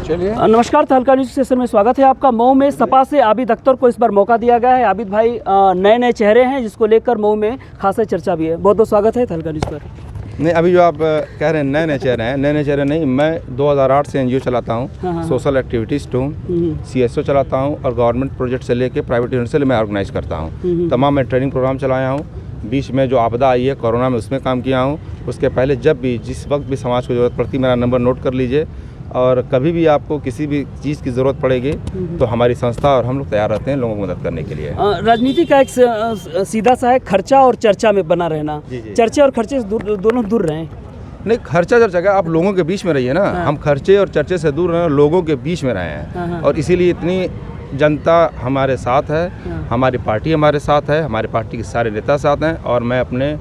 चलिए। नमस्कार, तहलका न्यूज़ स्टेशन में स्वागत है आपका। मऊ में सपा से आबिद अख्तर को इस बार मौका दिया गया है। आबिद भाई नए नए चेहरे हैं जिसको लेकर मऊ में खासा चर्चा भी है। बहुत बहुत स्वागत है तहलका न्यूज़ पर। नहीं, अभी जो आप कह रहे हैं नए नए चेहरे हैं, नए नए चेहरे नहीं, मैं 2008 से एनजीओ चलाता हूँ। हाँ। सोशल एक्टिविटीज़ टू सीएसओ चलाता हूँ और गवर्नमेंट प्रोजेक्ट से लेके प्राइवेट यूनिवर्सिटी से मैं ऑर्गेनाइज करता हूँ। तमाम मैं ट्रेनिंग प्रोग्राम चलाया हूँ। बीच में जो आपदा आई है कोरोना में, उसमें काम किया हूँ। उसके पहले जब भी जिस वक्त भी समाज को ज़रूरत पड़ती, मेरा नंबर नोट कर लीजिए। और कभी भी आपको किसी भी चीज़ की ज़रूरत पड़ेगी तो हमारी संस्था और हम लोग तैयार रहते हैं लोगों की मदद करने के लिए। राजनीति का एक सीधा सा है, खर्चा और चर्चा में बना रहना। चर्चे और खर्चे से दोनों दूर रहें। नहीं, खर्चा चर्चा का आप लोगों के बीच में रहिए ना। हम खर्चे और चर्चे से दूर रहें, लोगों के बीच में रहे हैं। और इसीलिए इतनी जनता हमारे साथ है, हमारी पार्टी हमारे साथ है, हमारी पार्टी के सारे नेता साथ हैं। और मैं अपने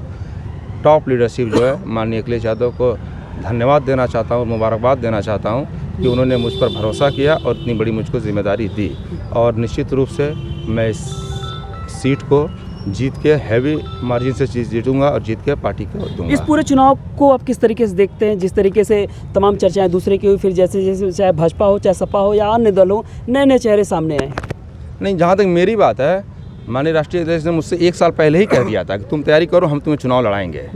टॉप लीडरशिप जो है माननीय अखिलेश यादव को धन्यवाद देना चाहता हूँ, मुबारकबाद देना चाहता हूँ कि उन्होंने मुझ पर भरोसा किया और इतनी बड़ी मुझको जिम्मेदारी दी। और निश्चित रूप से मैं इस सीट को जीत के हैवी मार्जिन से जीतूंगा और जीत के पार्टी को दूंगा। इस पूरे चुनाव को आप किस तरीके से देखते हैं? जिस तरीके से तमाम चर्चाएं दूसरे की हुई, फिर जैसे जैसे चाहे भाजपा हो, चाहे सपा हो या अन्य दल हो, नए नए चेहरे सामने आए। नहीं, जहाँ तक मेरी बात है, माननीय राष्ट्रीय अध्यक्ष ने मुझसे 1 साल पहले ही कह दिया था कि तुम तैयारी करो, हम तुम्हें चुनाव लड़ाएंगे।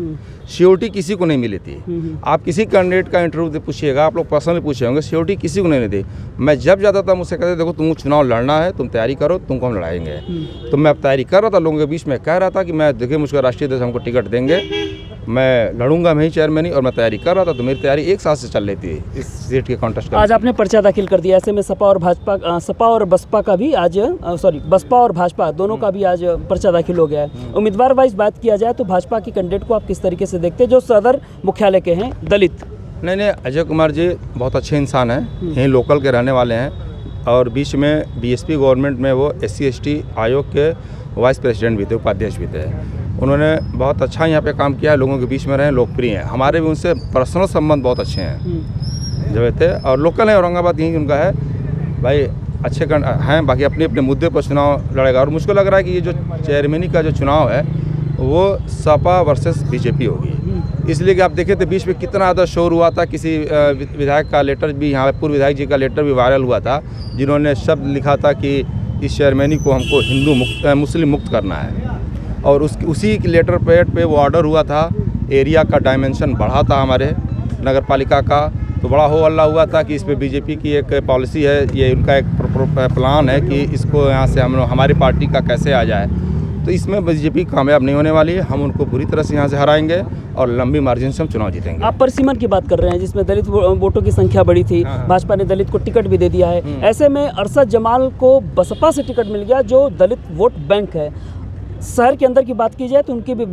श्योरिटी किसी को नहीं मिली थी। आप किसी कैंडिडेट का इंटरव्यू पूछिएगा, आप लोग पर्सनली पूछे होंगे, श्योरिटी किसी को नहीं दी। मैं जब जाता था मुझसे कहते देखो तुम चुनाव लड़ना है, तुम तैयारी करो, तुमको हम लड़ाएंगे। तो मैं अब तैयारी कर रहा था, लोगों के बीच में कह रहा था कि मैं देखिए मुझको राष्ट्रीय अध्यक्ष हमको टिकट देंगे, मैं लड़ूंगा, मैं ही चेयरमैन ही। और मैं तैयारी कर रहा था, तो मेरी तैयारी 1 साल से चल रही थी इस सीट के कॉन्टेस्ट। आज आपने पर्चा दाखिल कर दिया। ऐसे में सपा और बसपा का भी आज बसपा और भाजपा दोनों का भी आज पर्चा दाखिल हो गया है। उम्मीदवार वाइज बात किया जाए तो भाजपा के कैंडिडेट को आप किस तरीके से देखते हैं जो सदर मुख्यालय के हैं, दलित? नहीं, अजय कुमार जी बहुत अच्छे इंसान हैं, यहीं लोकल के रहने वाले हैं। और बीच में बीएसपी गवर्नमेंट में वो SC/ST आयोग के वाइस प्रेसिडेंट भी थे, उपाध्यक्ष भी थे। उन्होंने बहुत अच्छा यहाँ पे काम किया है, लोगों के बीच में रहे, लोकप्रिय हैं। हमारे भी उनसे पर्सनल संबंध बहुत अच्छे हैं जो थे। और लोकल है, औरंगाबाद यहीं उनका है भाई, अच्छे हैं। बाकी अपने अपने मुद्दे पर चुनाव लड़ेगा। और मुझको लग रहा है कि ये जो चेयरमैनी का जो चुनाव है वो सपा वर्सेस बीजेपी होगी। इसलिए कि आप देखे थे बीच में कितना ज़्यादा शोर हुआ था। किसी विधायक का लेटर भी, यहाँ पूर्व विधायक जी का लेटर भी वायरल हुआ था, जिन्होंने शब्द लिखा था कि इस चेयरमैनी को हमको मुस्लिम मुक्त करना है। और उसी लेटर पैड पे वो ऑर्डर हुआ था। एरिया का डायमेंशन बढ़ा था हमारे नगर पालिका का, तो बड़ा हो हल्ला हुआ था कि इस पे बीजेपी की एक पॉलिसी है, ये उनका एक प्लान है कि इसको यहाँ से हमारी पार्टी का कैसे आ जाए। तो इसमें बीजेपी कामयाब नहीं होने वाली है। हम उनको बुरी तरह से यहाँ से हराएंगे और लंबी मार्जिन से हम चुनाव जीतेंगे। आप परसीमन की बात कर रहे हैं जिसमें दलित वोटों की संख्या बड़ी थी। भाजपा ने दलित को टिकट भी दे दिया है। ऐसे में अरशद जमाल को बसपा से टिकट मिल गया जो दलित वोट बैंक है। शहर के अंदर की बात की जाए तो उनकी भी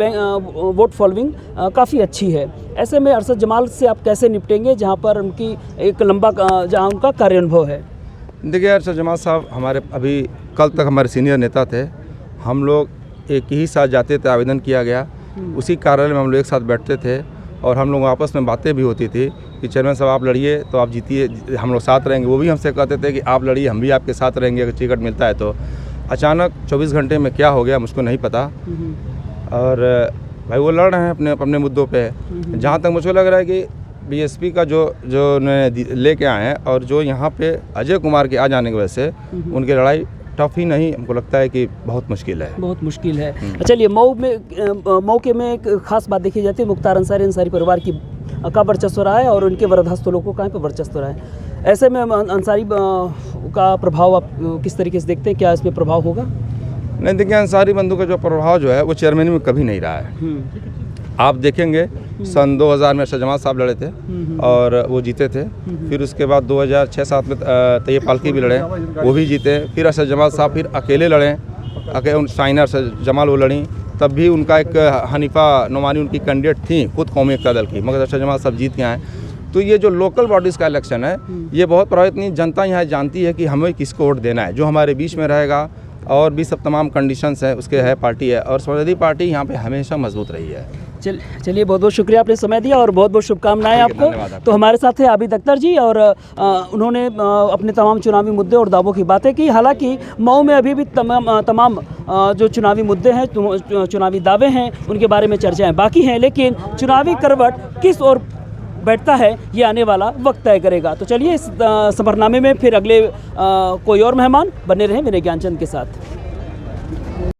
वोट फॉलोइंग काफ़ी अच्छी है। ऐसे में अरशद जमाल से आप कैसे निपटेंगे जहाँ पर उनकी एक जहाँ उनका कार्यानुभव है? देखिए, अरशद जमाल साहब हमारे अभी कल तक हमारे सीनियर नेता थे। हम लोग एक ही साथ जाते थे, आवेदन किया गया, उसी कार्यालय में हम लोग एक साथ बैठते थे और हम लोग आपस में बातें भी होती थी कि चेयरमैन साहब आप लड़िए तो आप जीतिए, हम लोग साथ रहेंगे। वो भी हमसे कहते थे कि आप लड़िए, हम भी आपके साथ रहेंगे अगर टिकट मिलता है तो। अचानक 24 घंटे में क्या हो गया मुझको नहीं पता। और भाई वो लड़ रहे हैं अपने अपने मुद्दों पे। जहाँ तक मुझको लग रहा है कि बीएसपी का जो लेके आए हैं और जो यहाँ पे अजय कुमार के आ जाने की वजह से उनकी लड़ाई टफ ही नहीं, हमको लगता है कि बहुत मुश्किल है। बहुत मुश्किल है। चलिए, मौके में एक खास बात देखी जाती है, मुख्तार अंसारी परिवार का वर्चस्व रहा है और उनके वरदहस्त लोगों का पे वर्चस्व रहा है। ऐसे में अंसारी का प्रभाव आप किस तरीके से देखते हैं? क्या इसमें प्रभाव होगा? नहीं, देखिए, अंसारी बंधु का जो प्रभाव जो है वो चेयरमैन में कभी नहीं रहा है। आप देखेंगे सन 2000 में अरशद जमाल साहब लड़े थे और वो जीते थे। फिर उसके बाद 2006-07 में तैयब फाल्के भी लड़े, वो भी जीते। फिर अरशद जमाल साहब फिर अकेले लड़े, शाइना अरशद जमाल वो लड़ी, तब भी उनका एक हनीफा नोमानी उनकी कैंडिडेट थी खुद कौमी एकता दल की, मगर अरशद जमाल साहब जीत के आए। तो ये जो लोकल बॉडीज़ का इलेक्शन है ये बहुत प्रभावित नहीं, जनता यहाँ जानती है कि हमें किसको वोट देना है, जो हमारे बीच में रहेगा। और भी सब तमाम कंडीशंस है उसके है पार्टी है, और समाजवादी पार्टी यहाँ पे हमेशा मजबूत रही है। चलिए, बहुत बहुत शुक्रिया, आपने समय दिया और बहुत बहुत शुभकामनाएं आपको। तो हमारे साथ है आबिद अख्तर जी और उन्होंने अपने तमाम चुनावी मुद्दे और दावों की बातें की। हालांकि मऊ में अभी भी तमाम जो चुनावी मुद्दे हैं, चुनावी दावे हैं, उनके बारे में चर्चाएं बाकी हैं, लेकिन चुनावी करवट किस ओर बैठता है ये आने वाला वक्त तय करेगा। तो चलिए इस सफ़रनामे में फिर अगले कोई और मेहमान बने रहें विनय ज्ञानचंद के साथ।